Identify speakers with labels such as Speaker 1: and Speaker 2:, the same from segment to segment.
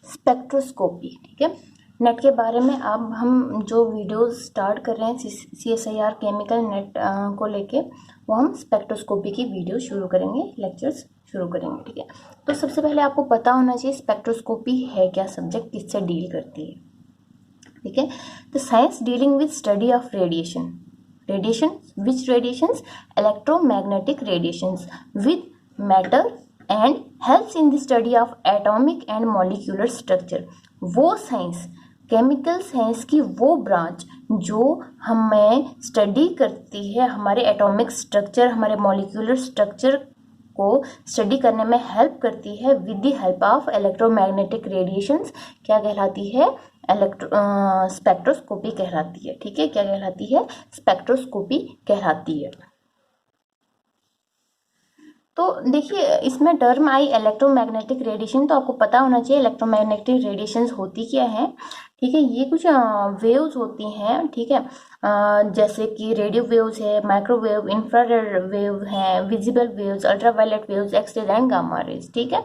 Speaker 1: Spectroscopy. ठीक है, net के बारे में अब हम जो वीडियोस स्टार्ट कर रहे हैं CSIR केमिकल नेट को लेके, वो हम स्पेक्ट्रोस्कोपी की वीडियो शुरू करेंगे, लेक्चर्स शुरू करेंगे। ठीक है, तो सबसे पहले आपको पता होना चाहिए स्पेक्ट्रोस्कोपी है क्या, सब्जेक्ट किससे डील करती है। ठीक है, the science dealing with study of radiation, which radiations, electromagnetic radiations with matter and helps in the study of atomic and molecular structure। वो साइंस, केमिकल साइंस की वो ब्रांच जो हमें स्टडी करती है, हमारे एटॉमिक स्ट्रक्चर, हमारे मॉलिक्यूलर स्ट्रक्चर को स्टडी करने में हेल्प करती है with the help of electromagnetic radiations. क्या कहलाती है? स्पेक्ट्रोस्कोपी कहलाती है। ठीक है, क्या कहलाती है? स्पेक्ट्रोस्कोपी कहलाती है। तो देखिए, इसमें टर्म आई इलेक्ट्रोमैग्नेटिक रेडिएशन, तो आपको पता होना चाहिए इलेक्ट्रोमैग्नेटिक रेडिएशंस होती क्या है। ठीक है, ये कुछ वेव्स होती हैं। ठीक है, जैसे कि रेडियो वेव्स है, माइक्रोवेव, इंफ्रारेड वेव हैं, visible waves, ultraviolet waves, X-rays and gamma rays. ठीक है,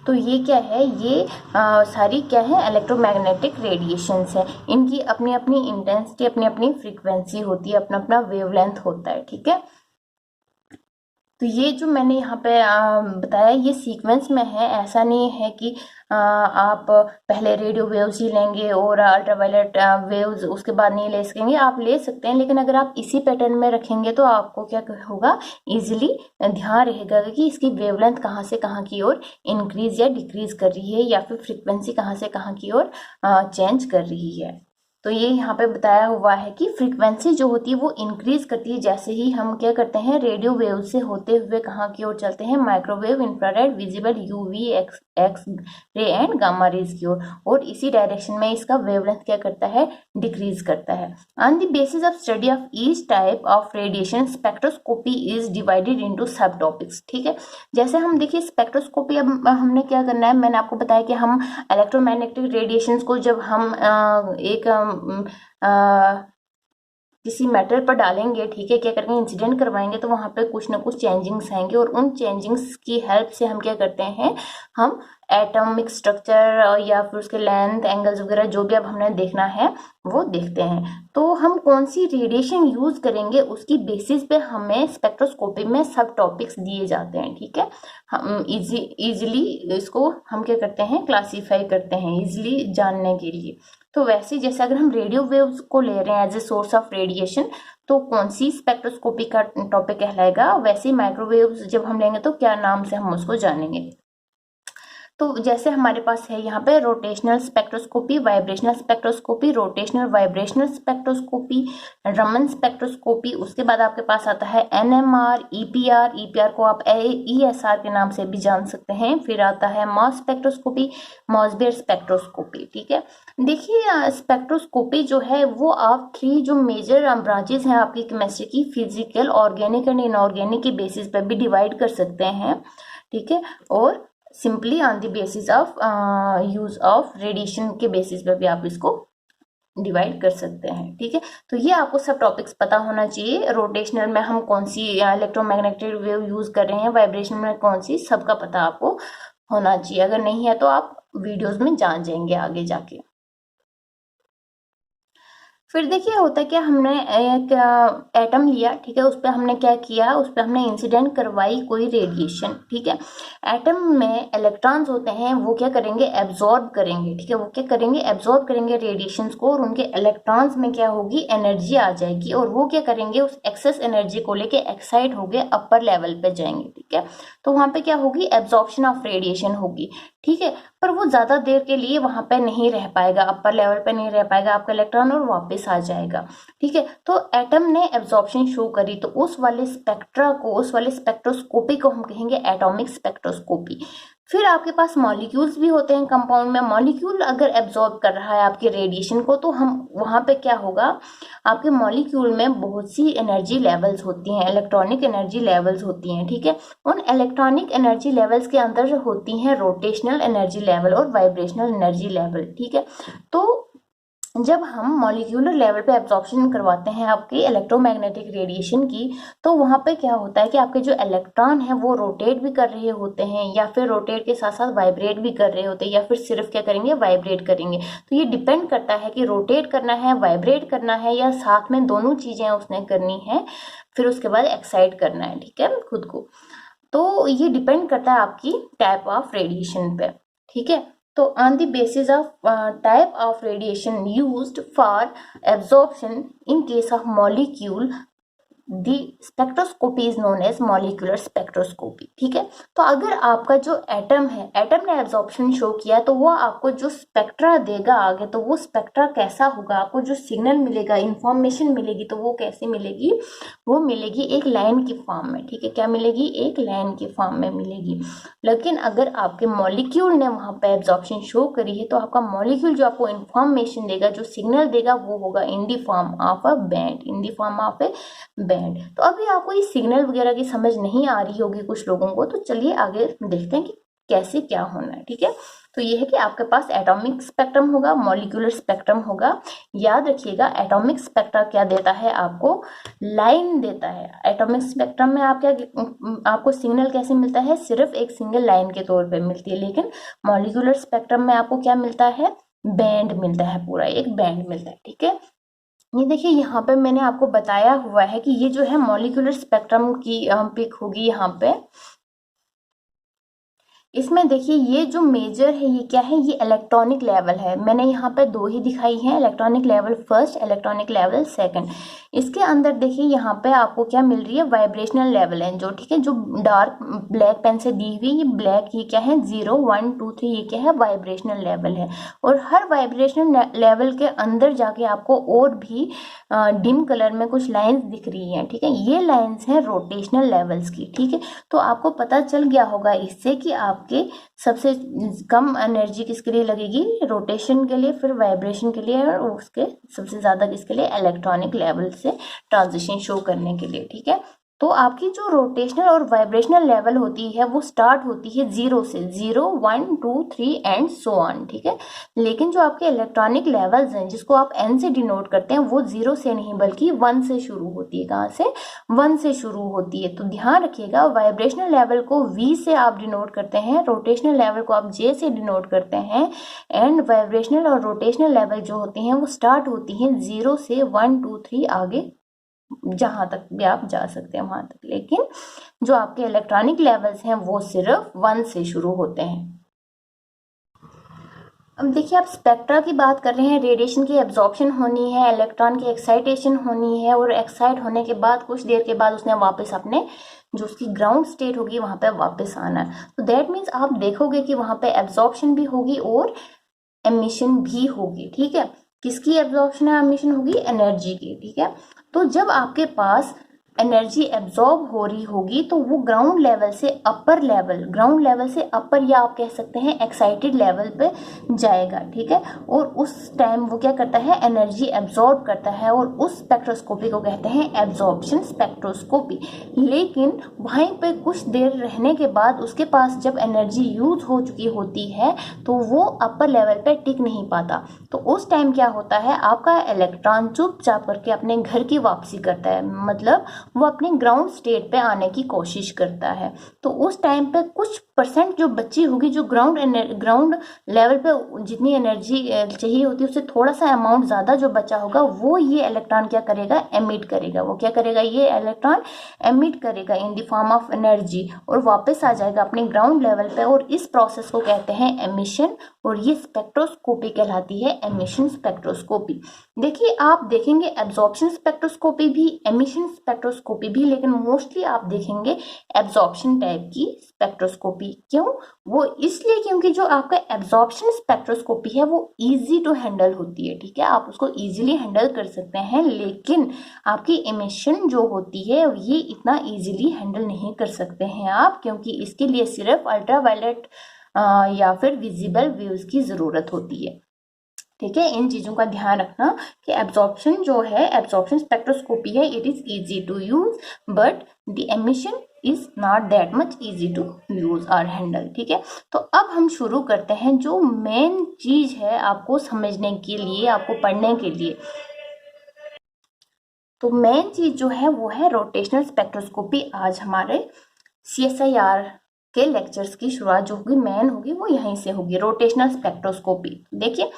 Speaker 1: तो ये क्या है? ये सारी क्या है? इलेक्ट्रोमैग्नेटिक रेडिएशंस है। इनकी अपनी अपनी इंटेंसिटी, अपनी अपनी फ्रीक्वेंसी होती है, अपना अपना वेवलेंथ होता है। ठीक है, तो ये जो मैंने यहाँ पे बताया ये सीक्वेंस में है। ऐसा नहीं है कि आप पहले रेडियो वेव्स ही लेंगे और अल्ट्रावायलेट वेव्स उसके बाद नहीं ले सकेंगे। आप ले सकते हैं, लेकिन अगर आप इसी पैटर्न में रखेंगे तो आपको क्या होगा? इजीली ध्यान रहेगा कि इसकी वेवलेंथ कहाँ से कहाँ की ओर इंक्रीज या डिक्रीज कर रही है, या फिर फ्रिक्वेंसी कहाँ से कहाँ की ओर चेंज कर रही है। तो ये यहाँ पे बताया हुआ है कि फ्रीक्वेंसी जो होती है वो इंक्रीज करती है जैसे ही हम क्या करते हैं? रेडियो वेव से होते हुए कहाँ की ओर चलते हैं? Microwave, infrared, visible, UV, X ray and gamma rays की ओर, और इसी डायरेक्शन में इसका वेवलेंथ क्या करता है? डिक्रीज करता है। On the basis of study of each type of radiation, spectroscopy is divided into सब टॉपिक्स। ठीक है, जैसे हम देखिए स्पेक्ट्रोस्कोपी, अब हमने क्या करना है, मैंने आपको बताया कि हम इलेक्ट्रोमैग्नेटिक रेडिएशंस को जब हम एक किसी मैटर पर डालेंगे, ठीक है, क्या करेंगे? इंसिडेंट करवाएंगे, तो वहां पे कुछ ना कुछ चेंजिंग्स आएंगे, और उन चेंजिंग्स की हेल्प से हम क्या करते हैं? हम एटॉमिक स्ट्रक्चर या फिर उसके लेंथ, एंगल्स वगैरह जो भी अब हमने देखना है वो देखते हैं। तो हम कौन सी रेडिएशन यूज करेंगे उसकी बेसिस पे हमें स्पेक्ट्रोस्कोपी में सब टॉपिक्स दिए जाते हैं। ठीक है, हम इजीली इसको हम क्या करते हैं? क्लासीफाई करते हैं इजीली जानने के लिए। तो वैसे जैसे अगर हम रेडियो वेव्स को ले रहे हैं as a source of radiation, तो कौन सी स्पेक्ट्रोस्कोपी का टॉपिक कहलाएगा? वैसे माइक्रोवेव्स जब हम लेंगे तो क्या नाम से हम उसको जानेंगे? तो जैसे हमारे पास है यहाँ पे rotational spectroscopy, vibrational spectroscopy, rotational vibrational spectroscopy, Raman spectroscopy. उसके बाद आपके पास आता है NMR, EPR को आप ESR के नाम से भी जान सकते हैं। फिर आता है मॉस स्पेक्ट्रोस्कोपी, मॉसबेयर स्पेक्ट्रोस्कोपी। ठीक है, देखिए स्पेक्ट्रोस्कोपी जो है वो आप 3 जो मेजर ब्रांचेस हैं आपकी केमिस्ट्री की, फिजिकल, ऑर्गेनिक एंड इनऑर्गेनिक के बेसिस पर भी डिवाइड कर सकते हैं। ठीक है, और simply on the basis of use of radiation के बेसिस पे भी आप इसको डिवाइड कर सकते हैं। ठीक है, तो ये आपको सब टॉपिक्स पता होना चाहिए। रोटेशनल में हम कौन सी इलेक्ट्रोमैग्नेटिक वेव यूज कर रहे हैं, वाइब्रेशन में कौन सी, सबका पता आपको होना चाहिए। अगर नहीं है तो आप वीडियोस में जान जाएंगे आगे जाके। फिर देखिए होता क्या, हमने एक एटम लिया, ठीक है, उस पर हमने क्या किया? उस पर हमने इंसिडेंट करवाई कोई रेडिएशन। ठीक है, एटम में इलेक्ट्रॉन्स होते हैं, वो क्या करेंगे? एब्जॉर्ब करेंगे। ठीक है, वो क्या करेंगे? एब्जॉर्ब करेंगे रेडिएशंस को, और उनके इलेक्ट्रॉन्स में क्या होगी? एनर्जी आ जाएगी, और वो क्या करेंगे? उस एक्सेस एनर्जी को लेके एक्साइट हो गए, अपर लेवल पे जाएंगे। ठीक है, तो वहां पे क्या होगी? एब्जॉर्प्शन ऑफ रेडिएशन होगी। ठीक है, पर वो ज्यादा देर के लिए वहां पे नहीं रह पाएगा, अपर लेवल पे नहीं रह पाएगा आपका इलेक्ट्रॉन, और वापस आ जाएगा। ठीक है, तो एटम ने एब्जॉर्प्शन शो करी, तो उस वाले स्पेक्ट्रा को, उस वाले स्पेक्ट्रोस्कोपी को हम कहेंगे एटॉमिक स्पेक्ट्रोस्कोपी। फिर आपके पास मॉलिक्यूल्स भी होते हैं कंपाउंड में। मॉलिक्यूल अगर एब्जॉर्ब कर रहा है आपके रेडिएशन को, तो हम वहां पे क्या होगा? आपके मॉलिक्यूल में बहुत सी एनर्जी लेवल्स होती हैं, इलेक्ट्रॉनिक एनर्जी लेवल्स होती हैं। ठीक है, उन इलेक्ट्रॉनिक एनर्जी लेवल्स के अंदर होती हैं रोटेशनल एनर्जी लेवल और वाइब्रेशनल एनर्जी लेवल। ठीक है, तो जब हम मॉलिक्यूलर लेवल पे एब्जॉर्प्शन करवाते हैं आपके इलेक्ट्रोमैग्नेटिक रेडिएशन की, तो वहाँ पे क्या होता है कि आपके जो इलेक्ट्रॉन है वो रोटेट भी कर रहे होते हैं, या फिर रोटेट के साथ साथ वाइब्रेट भी कर रहे होते हैं, या फिर सिर्फ क्या करेंगे, वाइब्रेट करेंगे। तो ये डिपेंड करता है कि रोटेट करना है, वाइब्रेट करना है, या साथ में दोनों चीजें उसने करनी है, फिर उसके बाद एक्साइट करना है, ठीक है, खुद को। तो ये डिपेंड करता है आपकी टाइप ऑफ रेडिएशन पे, ठीक है। तो on the basis of type of radiation used for absorption in case of molecule, the spectroscopy is known as molecular spectroscopy, ठीक है। तो अगर आपका जो एटम है, एटम ने एब्जॉर्प्शन शो किया, तो वो आपको जो स्पेक्ट्रा देगा आगे, तो वो स्पेक्ट्रा कैसा होगा, आपको जो सिग्नल मिलेगा, इंफॉर्मेशन मिलेगी, तो वो कैसे मिलेगी, वो मिलेगी एक लाइन की फॉर्म में, ठीक है। क्या मिलेगी, एक लाइन की फॉर्म में मिलेगी। लेकिन अगर आपके मॉलिक्यूल ने वहां पे एब्जॉर्प्शन शो करी है, तो आपका मॉलिक्यूल जो आपको इंफॉर्मेशन देगा, जो सिग्नल देगा, वो होगा in the form of a band, in the form of a band. तो अभी आपको ये सिग्नल वगैरह की समझ नहीं आ रही होगी कुछ लोगों को, तो चलिए आगे देखते हैं कि कैसे क्या होना है, ठीक है। तो ये है कि आपके पास एटॉमिक स्पेक्ट्रम होगा, मॉलिक्यूलर स्पेक्ट्रम होगा। याद रखिएगा, एटॉमिक स्पेक्ट्रा क्या देता है आपको, लाइन देता है। एटॉमिक स्पेक्ट्रम में आप क्या, आपको सिग्नल कैसे मिलता है, सिर्फ एक सिंगल लाइन के तौर पे मिलती है। लेकिन मॉलिक्यूलर स्पेक्ट्रम में आपको क्या मिलता है, बैंड मिलता है, पूरा एक बैंड मिलता है, ठीक है। ये देखिए, यहाँ पे मैंने आपको बताया हुआ है कि ये जो है मॉलिक्यूलर स्पेक्ट्रम की पिक होगी यहाँ पे। इसमें देखिए, ये जो मेजर है ये क्या है, ये इलेक्ट्रॉनिक लेवल है। मैंने यहाँ पे दो ही दिखाई है, electronic level first, electronic level second. इसके अंदर देखिए यहाँ पे आपको क्या मिल रही है, वाइब्रेशनल लेवल है, जो ठीक है, जो डार्क ब्लैक पेन से दी हुई ये ब्लैक, ये क्या है, 0 1 2 3, ये क्या है, वाइब्रेशनल लेवल है। और हर वाइब्रेशनल लेवल के अंदर जाके आपको और भी डिम कलर में कुछ लाइन्स दिख रही है, ठीक है। ये लाइन्स हैं रोटेशनल लेवल्स की, ठीक है। तो आपको पता चल गया होगा इससे कि आपके सबसे कम एनर्जी किसके लिए लगेगी, रोटेशन के लिए, फिर वाइब्रेशन के लिए, और उसके सबसे ज्यादा किसके लिए, इलेक्ट्रॉनिक लेवल से ट्रांजिशन शो करने के लिए, ठीक है। तो आपकी जो रोटेशनल और वाइब्रेशनल लेवल होती है वो स्टार्ट होती है 0 से, 0 1 2 3 एंड सो ऑन, ठीक है। लेकिन जो आपके इलेक्ट्रॉनिक लेवल्स हैं, जिसको आप n से डिनोट करते हैं, वो 0 से नहीं बल्कि 1 से शुरू होती है। कहाँ से, 1 से शुरू होती है। तो ध्यान रखिएगा, वाइब्रेशनल लेवल को v से आप डिनोट करते हैं, रोटेशनल लेवल को आप j से डिनोट करते हैं, एंड वाइब्रेशनल और रोटेशनल लेवल जो होती हैं वो स्टार्ट होती हैं 0 से 1 2 3 आगे जहां तक भी आप जा सकते हैं वहां तक। लेकिन जो आपके इलेक्ट्रॉनिक लेवल्स हैं वो सिर्फ 1 से शुरू होते हैं। अब देखिए, आप स्पेक्ट्रा की बात कर रहे हैं, रेडिएशन की एब्जॉर्प्शन होनी है, इलेक्ट्रॉन की एक्साइटेशन होनी है, और एक्साइट होने के बाद कुछ देर के बाद उसने वापस अपने जो उसकी ग्राउंड स्टेट होगी वहां पे वापस आना है। तो दैट मीन्स आप देखोगे कि वहां पे एब्जॉर्प्शन भी होगी और एमिशन भी होगी, ठीक है। किसकी एब्जॉर्प्शन है, एमिशन होगी, एनर्जी की, ठीक है। तो जब आपके पास एनर्जी एब्जॉर्ब हो रही होगी, तो वो ग्राउंड लेवल से अपर लेवल, ग्राउंड लेवल से अपर, या आप कह सकते हैं एक्साइटेड लेवल पे जाएगा, ठीक है। और उस टाइम वो क्या करता है, एनर्जी एब्जॉर्ब करता है, और उस स्पेक्ट्रोस्कोपी को कहते हैं एब्जॉर्प्शन स्पेक्ट्रोस्कोपी। लेकिन वहीं पे कुछ देर रहने के बाद उसके पास जब एनर्जी यूज हो चुकी होती है, तो वो अपर लेवल पे टिक नहीं पाता। तो उस टाइम क्या होता है, आपका इलेक्ट्रॉन चुपचाप करके अपने घर की वापसी करता है, मतलब वो अपने ग्राउंड स्टेट पे आने की कोशिश करता है। तो उस टाइम पे कुछ परसेंट जो बची होगी, जो ग्राउंड लेवल पे जितनी एनर्जी चाहिए होती है उससे थोड़ा सा अमाउंट ज्यादा जो बचा होगा, वो ये इलेक्ट्रॉन क्या करेगा, एमिट करेगा। वो क्या करेगा, ये इलेक्ट्रॉन एमिट करेगा in the form of energy, और वापस आ जाएगा अपने ग्राउंड लेवल पे, और इस प्रोसेस को कहते हैं एमिशन, और ये स्पेक्ट्रोस्कोपी कहलाती है, एमिशन स्पेक्ट्रोस्कोपी। देखिए, आप देखेंगे एब्जॉर्प्शन स्पेक्ट्रोस्कोपी भी, एमिशन स्पेक्ट्रोस्कोपी भी, लेकिन मोस्टली आप देखेंगे एब्जॉर्प्शन टाइप की स्पेक्ट्रोस्कोपी। क्यों, वो इसलिए क्योंकि जो आपका एब्जॉर्प्शन स्पेक्ट्रोस्कोपी है वो इजी टू हैंडल होती है, ठीक है। आप उसको इजीली हैंडल कर सकते हैं, लेकिन आपकी एमिशन जो होती है ये इतना इजीली हैंडल नहीं कर सकते हैं आप, क्योंकि इसके लिए सिर्फ अल्ट्रावायलेट या फिर विजिबल वेव्स की जरूरत होती है, ठीक है। इन चीजों का ध्यान रखना कि एब्जॉर्प्शन जो है, एब्जॉर्प्शन स्पेक्ट्रोस्कोपी है, it is easy to use, but the emission is not that much easy to use और हैंडल। ठीक है, तो अब हम शुरू करते हैं जो मेन चीज है आपको समझने के लिए, आपको पढ़ने के लिए। तो मेन चीज जो है वो है रोटेशनल स्पेक्ट्रोस्कोपी। आज हमारे CSIR के लेक्चर्स की शुरुआत जो होगी, मेन होगी, वो यहीं से होगी, रोटेशनल स्पेक्ट्रोस्कोपी। देखिए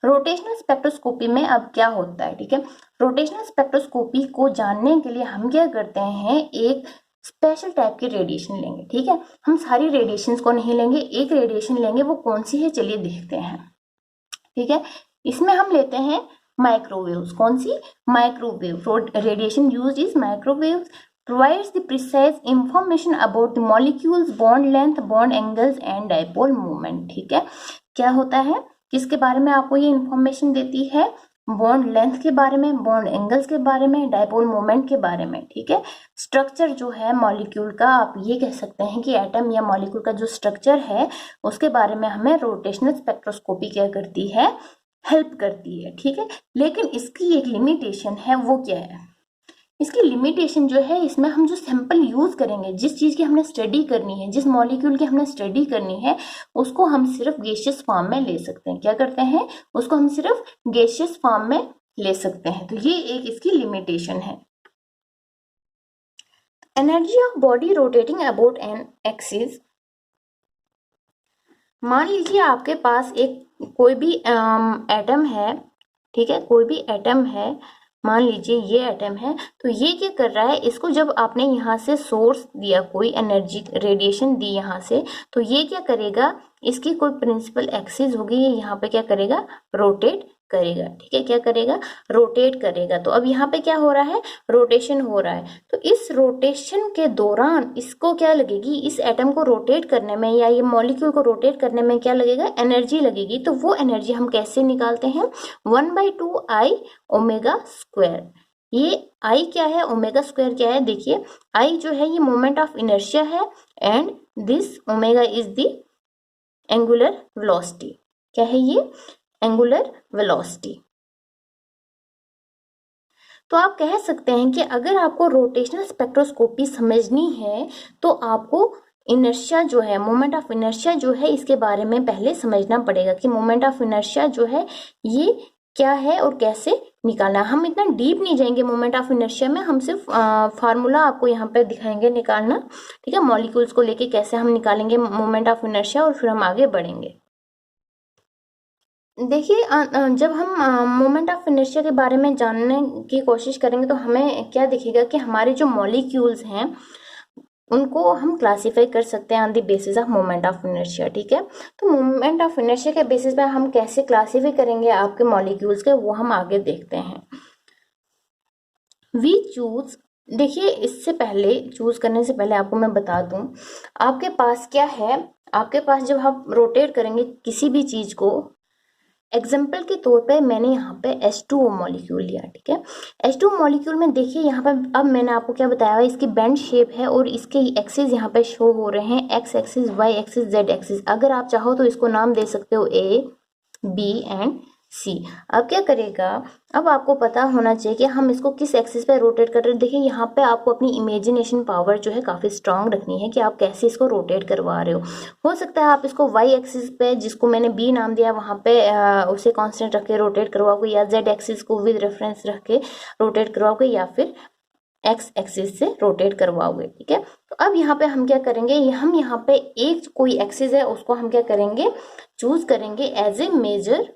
Speaker 1: रोटेशनल स्पेक्ट्रोस्कोपी में अब क्या होता है। ठीक है, रोटेशनल स्पेक्ट्रोस्कोपी को जानने के लिए हम क्या करते हैं, एक स्पेशल टाइप की रेडिएशन लेंगे। ठीक है, हम सारी रेडिएशंस को नहीं लेंगे, एक रेडिएशन लेंगे, वो कौन सी है चलिए देखते हैं। ठीक है, इसमें हम लेते हैं माइक्रोवेव्स। कौन सी? Microwave. Radiation used is microwaves, provides the precise information about the molecules, bond length, bond angles and dipole moment। ठीक है, क्या होता है, किसके बारे में आपको ये इंफॉर्मेशन देती है? बॉन्ड लेंथ के बारे में, बॉन्ड एंगल्स के बारे में, डायपोल मोमेंट के बारे में। ठीक है, स्ट्रक्चर जो है मॉलिक्यूल का, आप ये कह सकते हैं कि एटम या मॉलिक्यूल का जो स्ट्रक्चर है उसके बारे में हमें रोटेशनल स्पेक्ट्रोस्कोपी क्या करती है, हेल्प करती है। ठीक है, लेकिन इसकी एक लिमिटेशन है, वो क्या है? इसकी लिमिटेशन जो है, इसमें हम जो सैंपल यूज करेंगे, जिस चीज की हमने स्टडी करनी है, जिस मॉलिक्यूल की हमने स्टडी करनी है, उसको हम सिर्फ गैसियस फॉर्म में ले सकते हैं। क्या करते हैं? उसको हम सिर्फ गैसियस फॉर्म में ले सकते हैं। तो ये एक इसकी लिमिटेशन है। Energy of body rotating about an axis. मान लीजिए आपके पास एक कोई भी एटम है। ठीक है, कोई भी एटम है, मान लीजिए ये एटम है, तो ये क्या कर रहा है, इसको जब आपने यहाँ से सोर्स दिया, कोई एनर्जी रेडिएशन दी यहाँ से, तो ये क्या करेगा, इसकी कोई प्रिंसिपल एक्सिस होगी, ये यहाँ पे क्या करेगा, रोटेट करेगा। ठीक है, क्या करेगा, रोटेट करेगा। तो अब यहाँ पे क्या हो रहा है, रोटेशन हो रहा है। तो इस रोटेशन के दौरान इसको क्या लगेगी, इस एटम को रोटेट करने में या ये मॉलिक्यूल को रोटेट करने में क्या लगेगा, एनर्जी लगेगी। तो वो एनर्जी हम कैसे निकालते हैं, 1/2I ओमेगा स्क्वायर। ये I क्या है, ओमेगा स्क्वायर क्या है, देखिए I जो है ये मोमेंट ऑफ इनर्शिया है and this omega is the angular velocity. क्या है ये, एंगुलर वेलोसिटी। तो आप कह सकते हैं कि अगर आपको रोटेशनल स्पेक्ट्रोस्कोपी समझनी है तो आपको इनर्शिया जो है, मोमेंट ऑफ इनर्शिया जो है, इसके बारे में पहले समझना पड़ेगा कि मोमेंट ऑफ इनर्शिया जो है ये क्या है और कैसे निकालना। हम इतना डीप नहीं जाएंगे मोमेंट ऑफ इनर्शिया में, हम सिर्फ फार्मूला आपको यहाँ पे दिखाएंगे निकालना। ठीक है, मॉलिक्यूल्स को लेके कैसे हम निकालेंगे मोमेंट ऑफ इनर्शिया, और फिर हम आगे बढ़ेंगे। देखिए जब हम मोमेंट ऑफ इनर्शिया के बारे में जानने की कोशिश करेंगे तो हमें क्या दिखेगा कि हमारे जो मॉलिक्यूल्स हैं उनको हम क्लासिफाई कर सकते हैं on the basis of moment of inertia. ठीक है, तो मोमेंट ऑफ इनर्शिया के बेसिस पे हम कैसे क्लासिफाई करेंगे आपके मॉलिक्यूल्स के, वो हम आगे देखते हैं। वी चूज, देखिए इससे पहले, चूज करने से पहले आपको मैं बता दूं, आपके पास क्या है, आपके पास जब आप रोटेट करेंगे किसी भी चीज को, एग्जाम्पल के तौर पे मैंने यहाँ पे H2O मॉलिक्यूल लिया। ठीक है, H2O मॉलिक्यूल में देखिए यहाँ पे, अब मैंने आपको क्या बताया, इसकी बेंड शेप है और इसके एक्सिस यहाँ पे शो हो रहे हैं, X axis, Y axis, Z axis. अगर आप चाहो तो इसको नाम दे सकते हो A, B एंड C। अब क्या करेगा, अब आपको पता होना चाहिए कि हम इसको किस एक्सिस पे रोटेट कर रहे हैं। देखिए यहाँ पे आपको अपनी इमेजिनेशन पावर जो है काफ़ी स्ट्रांग रखनी है कि आप कैसे इसको रोटेट करवा रहे हो सकता है आप इसको वाई एक्सिस पे, जिसको मैंने B नाम दिया, वहाँ पे उसे कांस्टेंट रख के रोटेट करवाओगे, या जेड एक्सिस को विद रेफरेंस रख के रोटेट करवाओगे, या फिर एक्स एक्सिस से रोटेट करवाओगे। ठीक है, तो अब यहाँ पे हम क्या करेंगे, हम यहाँ पे एक कोई एक्सिस है उसको हम क्या करेंगे, चूज करेंगे एज ए मेजर,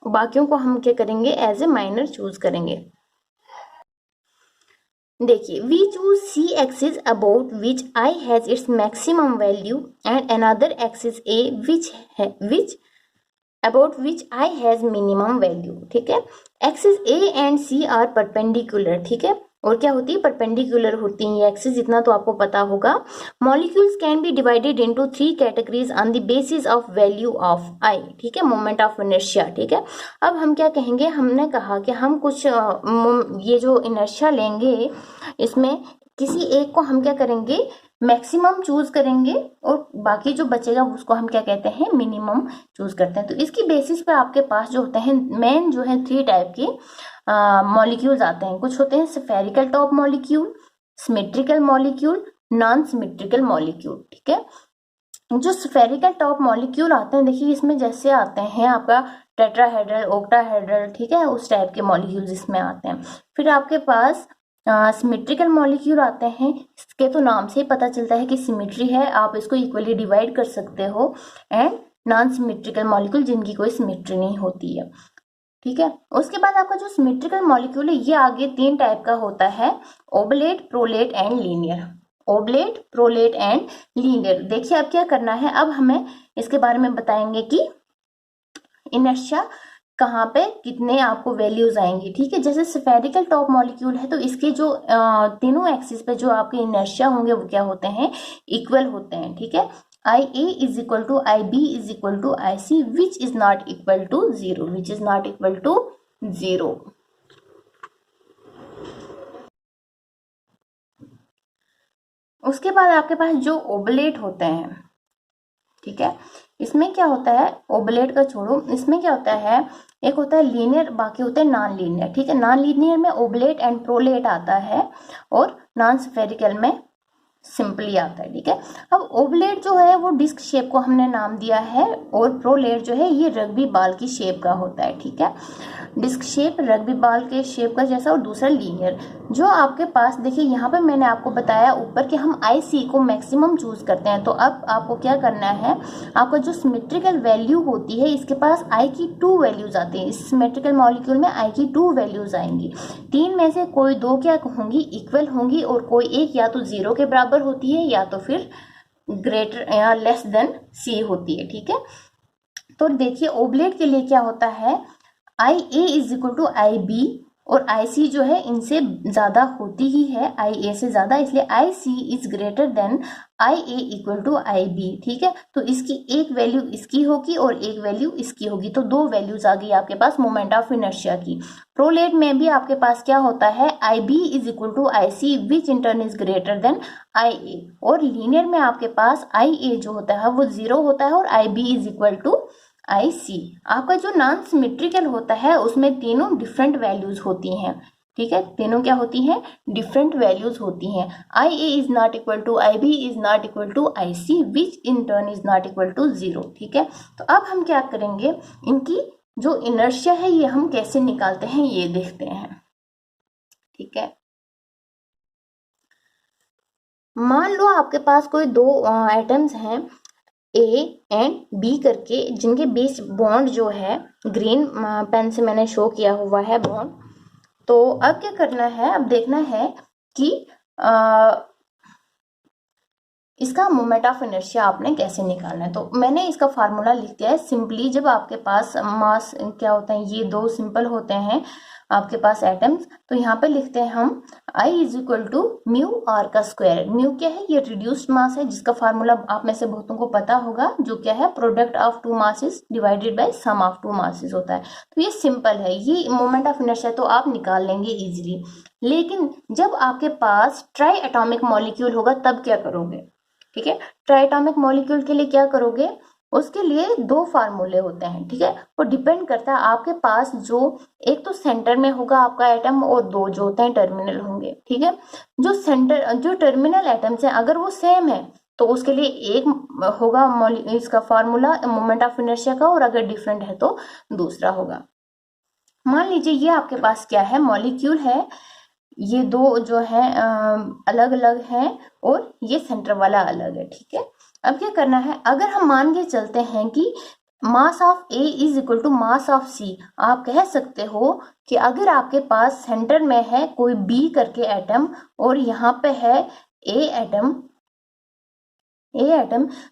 Speaker 1: बाकियों को हम क्या करेंगे, एज ए माइनर चूज करेंगे। देखिए, we choose C axis about which I has its maximum value and another axis A which about which I has minimum value. ठीक है, axis A and C are perpendicular. ठीक है, और क्या होती है, परपेंडिकुलर होती है ये एक्सिस, इतना तो आपको पता होगा। Molecules can be divided into 3 categories on the basis of value of I। ठीक है, मोमेंट ऑफ इनर्शिया। ठीक है, अब हम क्या कहेंगे, हमने कहा कि हम कुछ ये जो इनर्शिया लेंगे, इसमें किसी एक को हम क्या करेंगे, मैक्सिमम चूज करेंगे, और बाकी जो बचेगा उसको हम क्या कहते हैं, मिनिमम चूज करते हैं। तो इसकी बेसिस पे आपके पास जो होते हैं मेन जो है 3 टाइप के मॉलिक्यूल्स आते हैं। कुछ होते हैं spherical top molecule, symmetrical molecule, non symmetrical molecule. ठीक है, जो स्फेरिकल टॉप मॉलिक्यूल आते हैं, देखिए इसमें जैसे आते हैं आपका टेट्राहेड्रल, ऑक्टाहेड्रल, ठीक है, उस टाइप के मॉलिक्यूल्स इसमें आते हैं। फिर आपके पास सिमेट्रिकल मॉलिक्यूल आते हैं, इसके तो नाम से ही पता चलता है कि सिमेट्री है, आप इसको इक्वली डिवाइड कर सकते हो। एंड नॉन सिमेट्रिकल मॉलिक्यूल जिनकी कोई सिमेट्री नहीं होती है। ठीक है, उसके बाद आपका जो सिमेट्रिकल मॉलिक्यूल है ये आगे 3 टाइप का होता है, oblate, prolate and linear. Oblate, prolate and linear. देखिए अब क्या करना है, अब हमें इसके बारे में बताएंगे कि इनर्शिया कहाँ पे कितने आपको वैल्यूज आएंगे। ठीक है, जैसे स्फेरिकल टॉप मॉलिक्यूल है तो इसके जो तीनों एक्सिस पे जो आपके इनर्शिया होंगे वो क्या होते हैं, इक्वल होते हैं। ठीक है, IA is equal to IB is equal to IC which is not equal to 0, which is not equal to 0। उसके बाद आपके पास जो ओबलेट होते हैं, ठीक है, इसमें क्या होता है, ओबलेट का छोड़ो, इसमें क्या होता है, एक होता है लीनियर, बाकी होते हैं नॉन लीनियर। ठीक है, नॉन लीनियर में ओबलेट एंड प्रोलेट आता है और नॉन स्फेरिकल में सिंपली आता है। ठीक है, अब ओबलेट जो है वो डिस्क शेप को हमने नाम दिया है और प्रोलेट जो है ये रग्बी बॉल की शेप का होता है। ठीक है, डिस्क शेप रग्बी बॉल के शेप का जैसा, और दूसरा लीनियर। जो आपके पास देखिए यहाँ पे मैंने आपको बताया ऊपर कि हम IC को मैक्सिमम चूज करते हैं, तो अब आपको क्या करना है, आपका जो सिमेट्रिकल वैल्यू होती है इसके पास I की 2 वैल्यूज आती है, इस सिमेट्रिकल मॉलिक्यूल में I की 2 वैल्यूज आएंगी। 3 में से कोई 2 क्या होंगी, इक्वल होंगी, और कोई एक या तो 0 के बराबर होती है या तो फिर ग्रेटर या लेस देन C होती है। ठीक है, तो देखिए ओबलेट के लिए क्या होता है, IA is equal to IB और IC जो है इनसे ज्यादा होती ही है, IA से ज्यादा, इसलिए IC is greater than IA equal to IB। ठीक है, तो इसकी एक वैल्यू इसकी होगी और एक वैल्यू इसकी होगी, तो 2 वैल्यूज आ गई आपके पास मोमेंट ऑफ इनर्शिया की। प्रोलेट में भी आपके पास क्या होता है, IB is equal to IC which in turn is greater than IA, और लीनियर में आपके पास IA जो होता है वो 0 होता है और IB is equal to IC। आपका जो नॉन सिमेट्रिकल होता है उसमें तीनों डिफरेंट वैल्यूज होती हैं। ठीक है, तीनों क्या होती हैं, डिफरेंट वैल्यूज होती हैं। IA is not equal to IB is not equal to IC which in turn is not equal to 0। ठीक है, तो अब हम क्या करेंगे, इनकी जो इनर्शिया है ये हम कैसे निकालते हैं ये देखते हैं। ठीक है, मान लो आपके पास कोई 2 एटम्स हैं A एंड B करके, जिनके बीच बॉन्ड जो है ग्रीन पेन से मैंने शो किया हुआ है बॉन्ड। तो अब क्या करना है, अब देखना है कि इसका मोमेंट ऑफ इनर्शिया आपने कैसे निकालना है। तो मैंने इसका फार्मूला लिख दिया है सिंपली। जब आपके पास मास क्या होता है, ये 2 सिंपल होते हैं आपके पास एटम्स, तो यहाँ पे लिखते हैं हम I is equal to mu R का स्क्वायर। म्यू क्या है, ये रिड्यूस्ड मास है जिसका फार्मूला आप में से बहुतों को पता होगा, जो क्या है, product of 2 masses divided by sum of 2 masses होता है। तो ये सिंपल है, ये मोमेंट ऑफ इनर्शिया तो आप निकाल लेंगे इजीली। लेकिन जब आपके पास ट्राई एटॉमिक मॉलिक्यूल होगा तब क्या करोगे। ठीक है, ट्राई एटॉमिक मॉलिक्यूल के लिए क्या करोगे, उसके लिए 2 फार्मूले होते हैं। ठीक है, वो डिपेंड करता है आपके पास, जो एक तो सेंटर में होगा आपका एटम और 2 जो होते हैं टर्मिनल होंगे। ठीक है, जो टर्मिनल एटम्स हैं अगर वो सेम है तो उसके लिए एक होगा इसका फार्मूला मोमेंट ऑफ इनर्शिया का, और अगर डिफरेंट है तो दूसरा होगा। मान लीजिए ये आपके पास क्या है, मॉलिक्यूल है, ये 2 जो है अलग अलग हैं और ये सेंटर वाला अलग है। ठीक है, अब क्या करना है, अगर हम मान के चलते हैं कि mass of A is equal to mass of C, आप कह सकते हो कि अगर आपके पास सेंटर में है कोई B करके एटम और यहाँ पे है A एटम,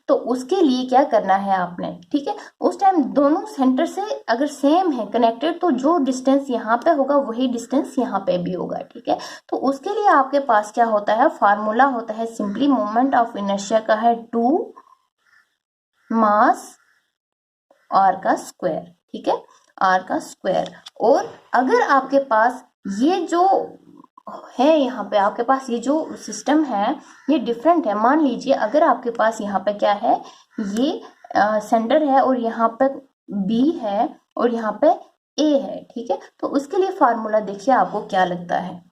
Speaker 1: तो उसके लिए क्या करना है आपने। ठीक है, उस टाइम दोनों सेंटर से अगर सेम है कनेक्टेड, तो जो डिस्टेंस यहाँ पे होगा वही डिस्टेंस यहाँ पे भी होगा। ठीक है, तो उसके लिए आपके पास क्या होता है, फार्मूला होता है सिंपली मोमेंट ऑफ इनर्शिया का है 2 मास आर का स्क्वायर। ठीक है, आर का स्क्वायर। और अगर आपके पास ये जो है, यहाँ पे आपके पास ये जो सिस्टम है ये डिफरेंट है। मान लीजिए अगर आपके पास यहाँ पे क्या है, ये सेंटर है और यहाँ पे B है और यहाँ पे A है। ठीक है, तो उसके लिए फार्मूला देखिए आपको क्या लगता है।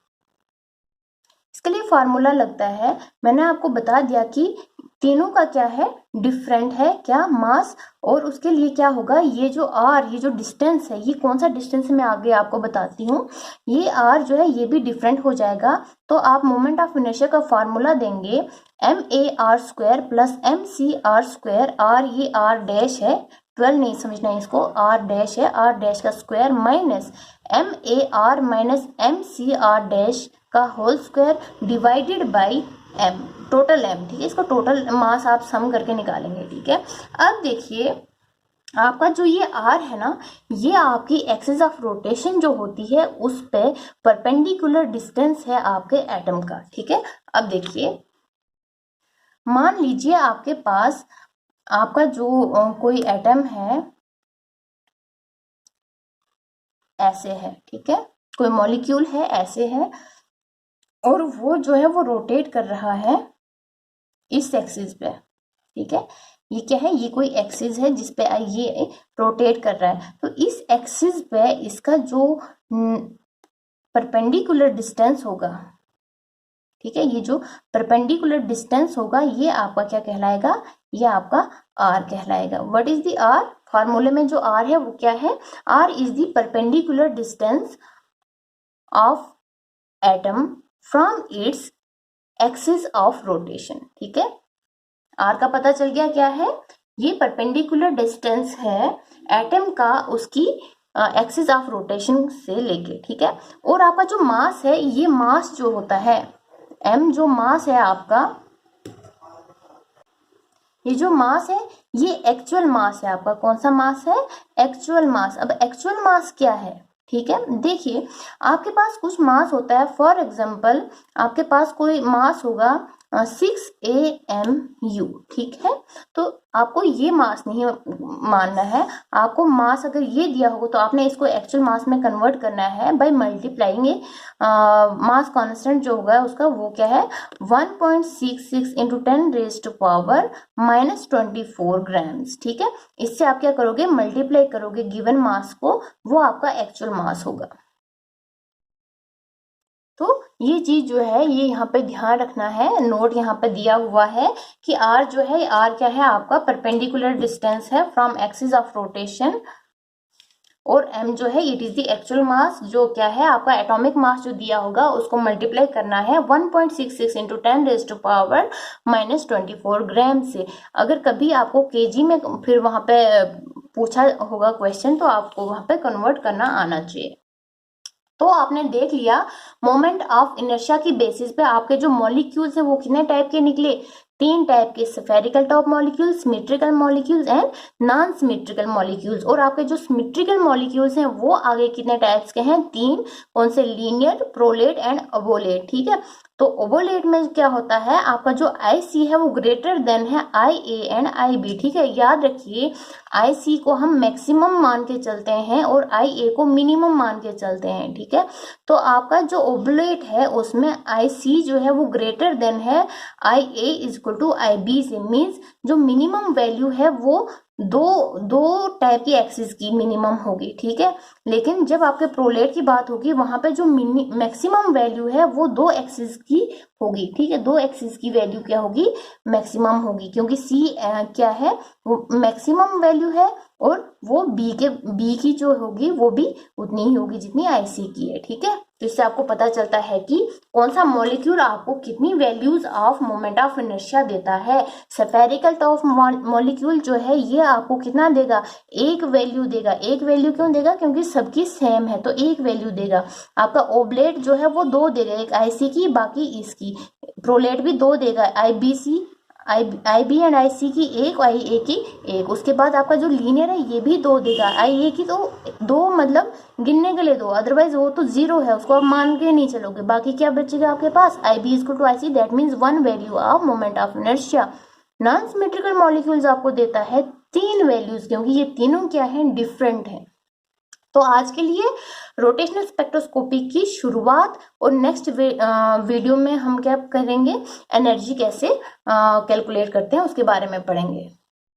Speaker 1: इसके लिए फार्मूला लगता है, मैंने आपको बता दिया कि तीनों का क्या है, डिफरेंट है क्या, मास, और उसके लिए क्या होगा, ये जो आर, ये जो डिस्टेंस है, ये कौन सा डिस्टेंस मैं आगे आपको बताती हूँ, ये आर जो है ये भी डिफरेंट हो जाएगा। तो आप मोमेंट ऑफ इनर्शिया का फार्मूला देंगे ma r² plus mcr², R ये आर डैश है, 12 नहीं समझना है इसको, आर डैश है, आर डैश का square minus mar minus mcr dash का whole square divided by m, total m, ठीक है। इसको टोटल मास आप सम करके निकालेंगे, ठीक है। अब देखिए आपका जो ये r है ना, ये आपकी एक्सिस ऑफ रोटेशन जो होती है उस पे परपेंडिकुलर डिस्टेंस है आपके एटम का, ठीक है। अब देखिए मान लीजिए आपके पास आपका जो कोई एटम है ऐसे है, ठीक है, कोई मॉलिक्यूल है ऐसे है, और वो जो है वो रोटेट कर रहा है इस एक्सिस पे, ठीक है। ये क्या है, ये कोई एक्सिस है जिसपे ये रोटेट कर रहा है। तो इस एक्सिस पे इसका जो परपेंडिकुलर डिस्टेंस होगा, ठीक है, ये जो परपेंडिकुलर डिस्टेंस होगा ये आपका क्या कहलाएगा, ये आपका आर कहलाएगा। व्हाट इज द आर, फार्मूले में जो आर है वो क्या है, R is the perpendicular distance of atom from its axis of rotation, ठीक है। आर का पता चल गया क्या है, ये परपेंडिकुलर डिस्टेंस है एटम का उसकी एक्सिस ऑफ रोटेशन से लेके, ठीक है। और आपका जो मास है, ये मास जो होता है m, जो मास है आपका, ये जो मास है ये एक्चुअल मास है आपका, कौन सा मास है, एक्चुअल मास। अब एक्चुअल मास क्या है, ठीक है, देखिए आपके पास कुछ मास होता है, फॉर एग्जांपल आपके पास कोई मास होगा 6 AMU, ठीक है। तो आपको ये मास नहीं मानना है, आपको मास अगर ये दिया होगा तो आपने इसको एक्चुअल मास में कन्वर्ट करना है बाय मल्टीप्लाइंग मास कांस्टेंट जो होगा उसका, वो क्या है 1.66 × 10⁻⁻24 ग्राम्स, ठीक है। इससे आप क्या करोगे, मल्टीप्लाई करोगे गिवन मास को, वो आपका एक्चुअल मास होगा। तो ये चीज जो है ये यहाँ पे ध्यान रखना है, नोट यहाँ पे दिया हुआ है कि आर जो है, आर क्या है आपका परपेंडिकुलर डिस्टेंस है फ्रॉम एक्सिस ऑफ रोटेशन, और m जो है it is the actual mass, जो क्या है आपका एटॉमिक मास जो दिया होगा उसको मल्टीप्लाई करना है 1.66 × 10⁻⁻24 ग्राम से। अगर कभी आपको केजी में फिर वहां पे पूछा होगा क्वेश्चन तो आपको वहां पे कन्वर्ट करना आना चाहिए। तो आपने देख लिया मोमेंट ऑफ इनर्शिया की बेसिस पे आपके जो मॉलिक्यूल्स है वो कितने टाइप के निकले, 3 टाइप के, spherical top molecules, symmetrical molecules and non symmetrical molecules. और आपके जो सिमेट्रिकल मॉलिक्यूल्स हैं वो आगे कितने टाइप्स के हैं, 3, कौन से, लीनियर, प्रोलेट एंड ओवोलेट, ठीक है। तो ओवोलेट में क्या होता है, आपका जो IC है वो ग्रेटर देन है IA एंड IB, ठीक है। याद रखिए IC को हम मैक्सिमम मान के चलते हैं और IA को मिनिमम मान के चलते हैं, ठीक है। तो आपका जो ओवोलेट है उसमें IC जो है वो ग्रेटर देन है IA = IB से, मीन्स जो मिनिमम वैल्यू है वो दो टाइप की एक्सिस की मिनिमम होगी, ठीक है। लेकिन जब आपके प्रोलेट की बात होगी वहां पे जो मैक्सिमम वैल्यू है वो 2 एक्सिस की होगी, ठीक है। 2 एक्सिस की वैल्यू क्या होगी, मैक्सिमम होगी, क्योंकि C क्या है वो मैक्सिमम वैल्यू है, और वो B की जो होगी वो भी उतनी ही होगी जितनी IC की है, ठीक है। तो इससे आपको पता चलता है कि कौन सा मॉलिक्यूल आपको कितनी values of moment of inertia देता है। स्फेरिकल टॉप मॉलिक्यूल जो है ये आपको कितना देगा, 1 वैल्यू देगा। 1 वैल्यू क्यों देगा, क्योंकि सबकी सेम है तो 1 वैल्यू देगा। आपका ओब्लेट जो है वो 2 देगा, एक IC की बाकी इसकी, प्रोलेट भी 2 देगा, IB एंड IC की 1, IA की 1। उसके बाद आपका जो लीनियर है ये भी 2 देगा, IA की तो 2 मतलब गिनने के लिए 2, अदरवाइज वो तो 0 है, उसको आप मान के नहीं चलोगे। बाकी क्या बचेगा आपके पास, IB = IC, that means 1 value of moment of inertia. Non symmetrical molecules आपको देता है 3 वैल्यूज, क्योंकि ये तीनों क्या है, डिफरेंट है। तो आज के लिए रोटेशनल स्पेक्ट्रोस्कोपी की शुरुआत, और नेक्स्ट वीडियो में हम क्या करेंगे, एनर्जी कैसे कैलकुलेट करते हैं उसके बारे में पढ़ेंगे।